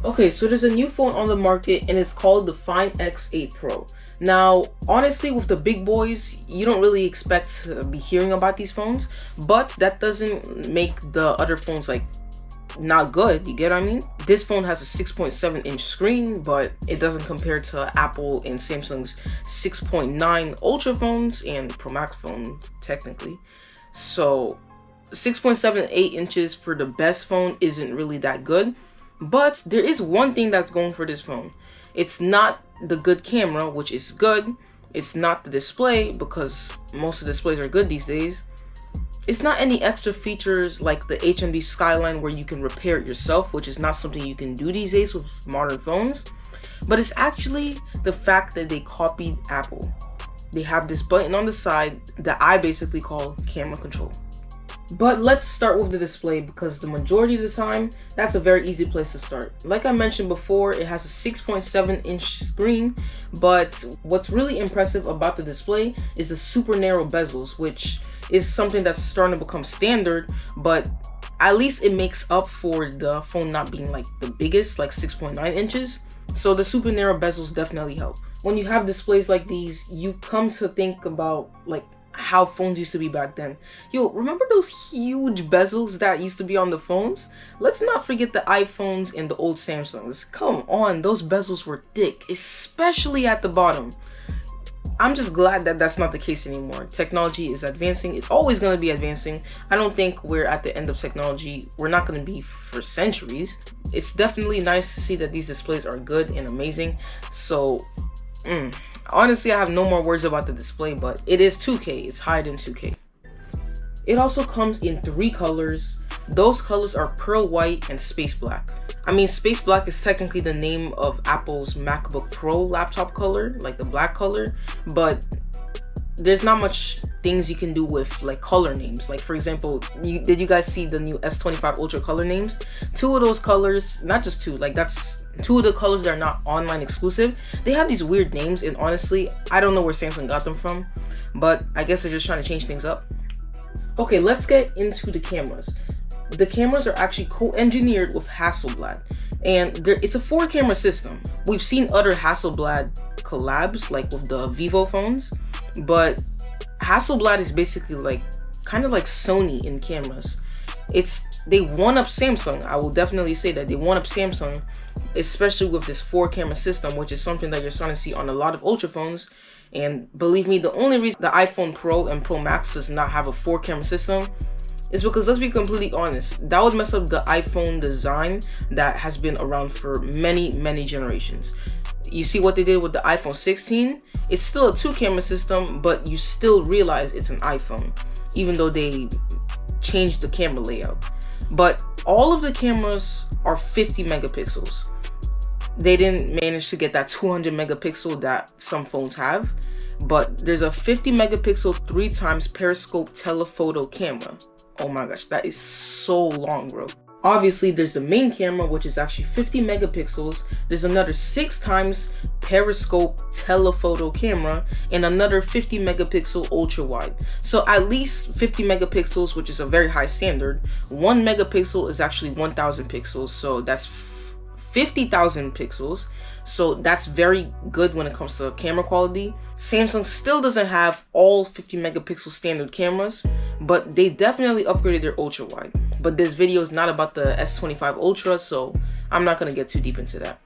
Okay, so there's a new phone on the market and it's called the Find X8 Pro. Now, honestly, with the big boys, you don't really expect to be hearing about these phones, but that doesn't make the other phones like not good, you get what I mean? This phone has a 6.7-inch screen, but it doesn't compare to Apple and Samsung's 6.9 Ultra phones and Pro Max phones, technically. So 6.78 inches for the best phone isn't really that good, but there is one thing that's going for this phone. It's not the good camera, which is good. It's not the display, because most of the displays are good these days. It's not any extra features like the HMD Skyline where you can repair it yourself, which is not something you can do these days with modern phones. But it's actually the fact that they copied Apple. They have this button on the side that I basically call camera control. But let's start with the display, because the majority of the time, that's a very easy place to start. Like I mentioned before, it has a 6.7-inch screen, but what's really impressive about the display is the super narrow bezels, which is something that's starting to become standard, but at least it makes up for the phone not being like the biggest, like 6.9 inches. So the super narrow bezels definitely help. When you have displays like these, you come to think about like how phones used to be back then. Yo, remember those huge bezels that used to be on the phones? Let's not forget the iPhones and the old Samsungs. Come on, those bezels were thick, especially at the bottom. I'm just glad that that's not the case anymore. Technology is advancing. It's always going to be advancing. I don't think we're at the end of technology. We're not going to be for centuries. It's definitely nice to see that these displays are good and amazing. So, honestly, I have no more words about the display, but it is 2K. It's higher than 2K. It also comes in 3 colors. Those colors are pearl white and space black. I mean, space black is technically the name of Apple's MacBook Pro laptop color, like the black color, but there's not much things you can do with like color names. Like, for example, did you guys see the new S25 Ultra color names? 2 of those colors, not just 2, like that's 2 of the colors that are not online exclusive. They have these weird names, and honestly, I don't know where Samsung got them from, but I guess they're just trying to change things up. Okay, let's get into the cameras. The cameras are actually co-engineered with Hasselblad, and it's a 4-camera system. We've seen other Hasselblad collabs, like with the Vivo phones, but Hasselblad is basically like kind of like Sony in cameras. They one up Samsung. I will definitely say that they one up Samsung, especially with this 4-camera system, which is something that you're starting to see on a lot of Ultra phones. And believe me, the only reason the iPhone Pro and Pro Max does not have a 4-camera system is because, let's be completely honest, that would mess up the iPhone design that has been around for many, many generations. You see what they did with the iPhone 16? It's still a 2-camera system, but you still realize it's an iPhone, even though they changed the camera layout. But all of the cameras are 50 megapixels. They didn't manage to get that 200 megapixel that some phones have, but there's a 50 megapixel 3x periscope telephoto camera. Oh my gosh, that is so long, bro. Obviously, there's the main camera, which is actually 50 megapixels. There's another 6x periscope telephoto camera and another 50 megapixel ultra wide. So at least 50 megapixels, which is a very high standard. 1 megapixel is actually 1000 pixels, so that's 50,000 pixels. So that's very good when it comes to camera quality. Samsung still doesn't have all 50 megapixel standard cameras, but they definitely upgraded their ultra wide. But this video is not about the S25 Ultra, so I'm not gonna get too deep into that.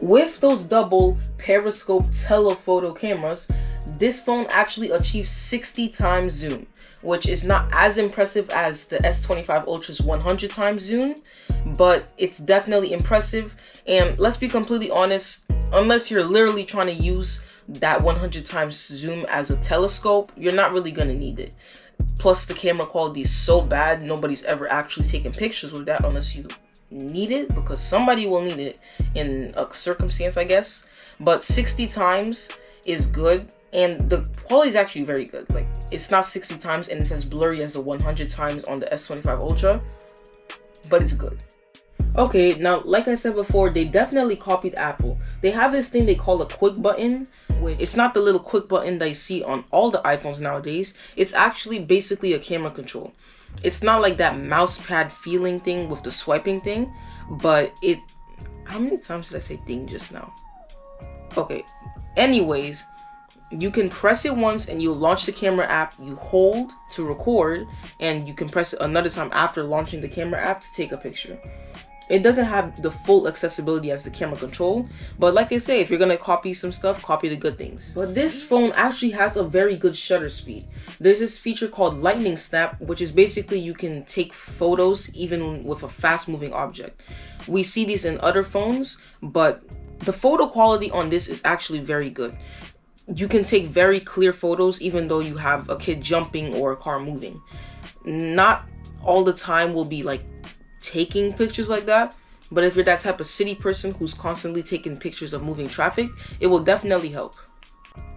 With those double periscope telephoto cameras, this phone actually achieves 60 times zoom, which is not as impressive as the S25 Ultra's 100 times zoom, but it's definitely impressive. And let's be completely honest, unless you're literally trying to use that 100 times zoom as a telescope, you're not really gonna need it. Plus, the camera quality is so bad, nobody's ever actually taken pictures with that unless you need it, because somebody will need it in a circumstance, I guess. But 60 times is good, and the quality is actually very good. Like, it's not 60 times and it's as blurry as the 100 times on the S25 Ultra, but it's good. Okay, now, like I said before, they definitely copied Apple. They have this thing they call a quick button. It's not the little quick button that you see on all the iPhones nowadays. It's actually basically a camera control. It's not like that mouse pad feeling thing with the swiping thing, but it How many times did I say thing just now? Okay. Anyways, you can press it once and you launch the camera app, you hold to record, and you can press it another time after launching the camera app to take a picture. It doesn't have the full accessibility as the camera control, but like they say, if you're gonna copy some stuff, copy the good things. But this phone actually has a very good shutter speed. There's this feature called lightning snap, which is basically you can take photos even with a fast moving object. We see these in other phones, but the photo quality on this is actually very good. You can take very clear photos even though you have a kid jumping or a car moving. Not all the time will be like taking pictures like that, but if you're that type of city person who's constantly taking pictures of moving traffic, it will definitely help.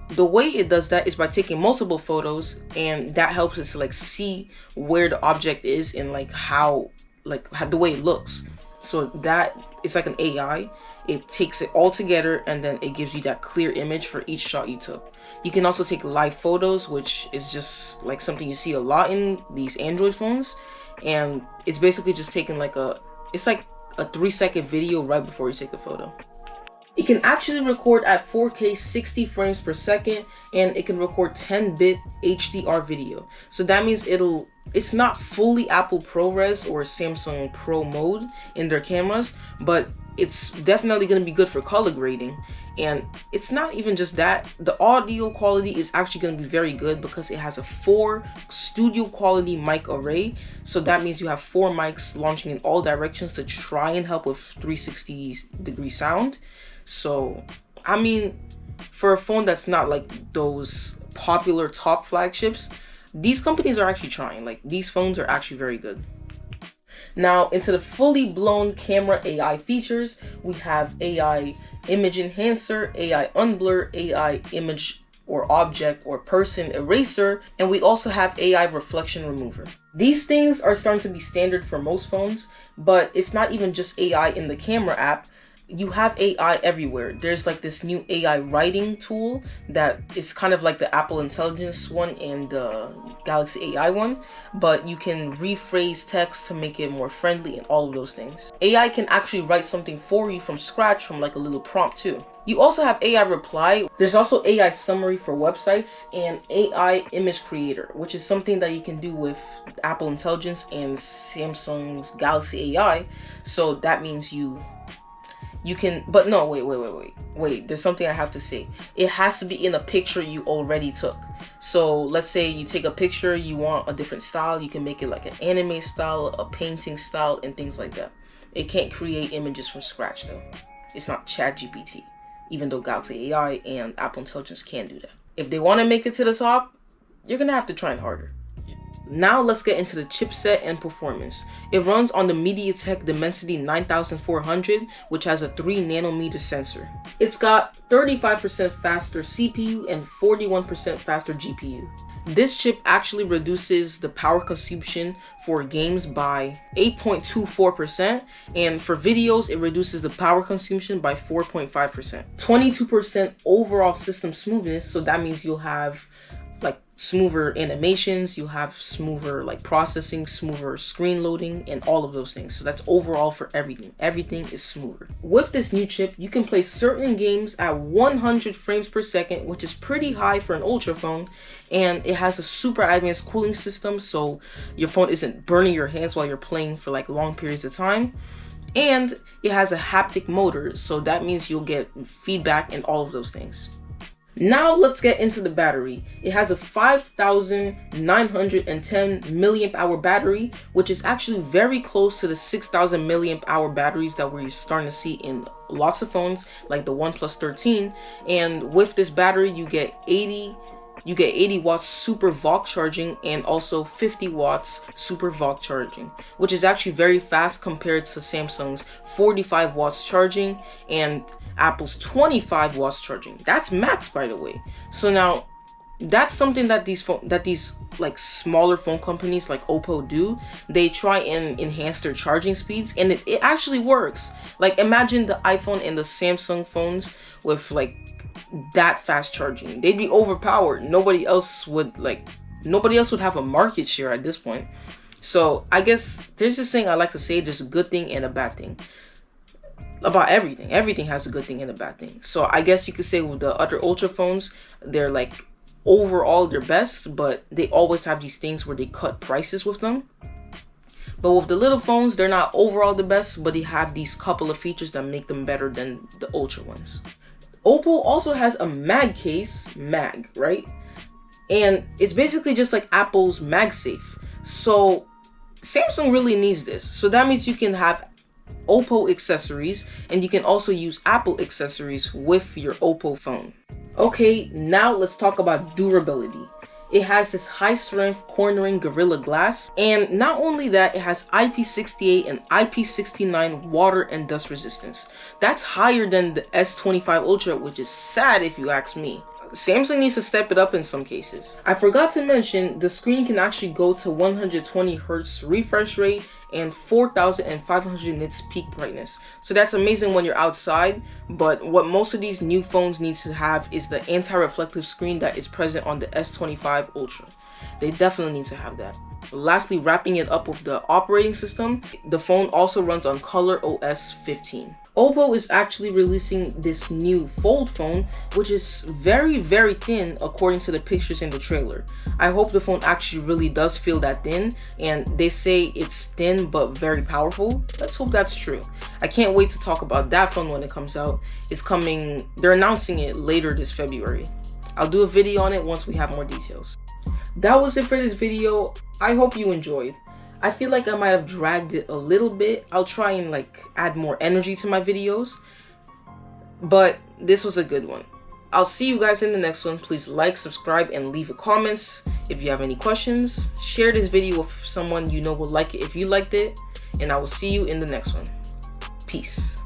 The way it does that is by taking multiple photos, and that helps us to like see where the object is and like how the way it looks. So that it's like an AI. It takes it all together and then it gives you that clear image for each shot you took. You can also take live photos, which is just like something you see a lot in these Android phones. And it's basically just taking it's like a 3-second video right before you take the photo. It can actually record at 4K 60 frames per second, and it can record 10-bit HDR video. So that means it's not fully Apple ProRes or Samsung Pro mode in their cameras, but it's definitely going to be good for color grading. And it's not even just that, the audio quality is actually going to be very good because it has a 4 studio quality mic array. So that means you have 4 mics launching in all directions to try and help with 360-degree sound. So, I mean, for a phone that's not like those popular top flagships, these companies are actually trying. Like, these phones are actually very good. Now, into the fully blown camera AI features, we have AI image enhancer, AI unblur, AI image or object or person eraser, and we also have AI reflection remover. These things are starting to be standard for most phones, but it's not even just AI in the camera app. You have AI everywhere. There's like this new AI writing tool that is kind of like the Apple Intelligence one and the Galaxy AI one, but you can rephrase text to make it more friendly and all of those things. AI can actually write something for you from scratch from like a little prompt too. You also have AI reply. There's also AI summary for websites and AI image creator, which is something that you can do with Apple Intelligence and Samsung's Galaxy AI. So that means you can, but no, wait, there's something I have to say. It has to be in a picture you already took. So let's say you take a picture, you want a different style, you can make it like an anime style, a painting style, and things like that. It can't create images from scratch though. It's not ChatGPT, even though Galaxy AI and Apple Intelligence can do that. If they want to make it to the top, you're gonna have to try it harder. Now let's get into the chipset and performance. It runs on the MediaTek Dimensity 9400, which has a 3nm sensor. It's got 35% faster CPU and 41% faster GPU. This chip actually reduces the power consumption for games by 8.24%, and for videos it reduces the power consumption by 4.5%. 22% overall system smoothness, so that means you'll have like smoother animations, you have smoother like processing, smoother screen loading, and all of those things. So that's overall for everything. Everything is smoother. With this new chip, you can play certain games at 100 frames per second, which is pretty high for an Ultra phone, and it has a super advanced cooling system, so your phone isn't burning your hands while you're playing for like long periods of time. And it has a haptic motor, so that means you'll get feedback and all of those things. Now let's get into the battery. It has a 5,910 milliamp hour battery, which is actually very close to the 6,000 milliamp hour batteries that we're starting to see in lots of phones like the OnePlus 13. And with this battery, you get 80 watts super VOC charging and also 50 watts super VOC charging, which is actually very fast compared to Samsung's 45 watts charging and Apple's 25 watts charging. That's max, by the way. So now that's something that these like smaller phone companies like oppo do. They try and enhance their charging speeds, and it actually works. Like, imagine the iPhone and the Samsung phones with like that fast charging. They'd be overpowered. Nobody else would have a market share at this point. So I guess there's this thing I like to say, there's a good thing and a bad thing. about everything. Everything has a good thing and a bad thing. So I guess you could say with the other Ultra phones, they're like overall their best, but they always have these things where they cut prices with them. But with the little phones, they're not overall the best, but they have these couple of features that make them better than the Ultra ones. Oppo also has a mag case, right? And it's basically just like Apple's MagSafe. So Samsung really needs this. So that means you can have Oppo accessories, and you can also use Apple accessories with your Oppo phone. Okay, now let's talk about durability. It has this high strength cornering Gorilla Glass, and not only that, it has IP68 and IP69 water and dust resistance. That's higher than the S25 Ultra, which is sad if you ask me. Samsung needs to step it up in some cases. I forgot to mention, the screen can actually go to 120Hz refresh rate and 4500 nits peak brightness. So that's amazing when you're outside, but what most of these new phones need to have is the anti-reflective screen that is present on the S25 Ultra. They definitely need to have that. Lastly, wrapping it up with the operating system, the phone also runs on ColorOS 15. Oppo is actually releasing this new fold phone, which is very thin according to the pictures in the trailer. I hope the phone actually really does feel that thin, and they say it's thin but very powerful. Let's hope that's true. I can't wait to talk about that phone when it comes out. It's coming, they're announcing it later this February. I'll do a video on it once we have more details. That was it for this video. I hope you enjoyed. I feel like I might have dragged it a little bit. I'll try and like add more energy to my videos, but this was a good one. I'll see you guys in the next one. Please like, subscribe, and leave a comments if you have any questions. Share this video with someone you know will like it if you liked it, and I will see you in the next one. Peace.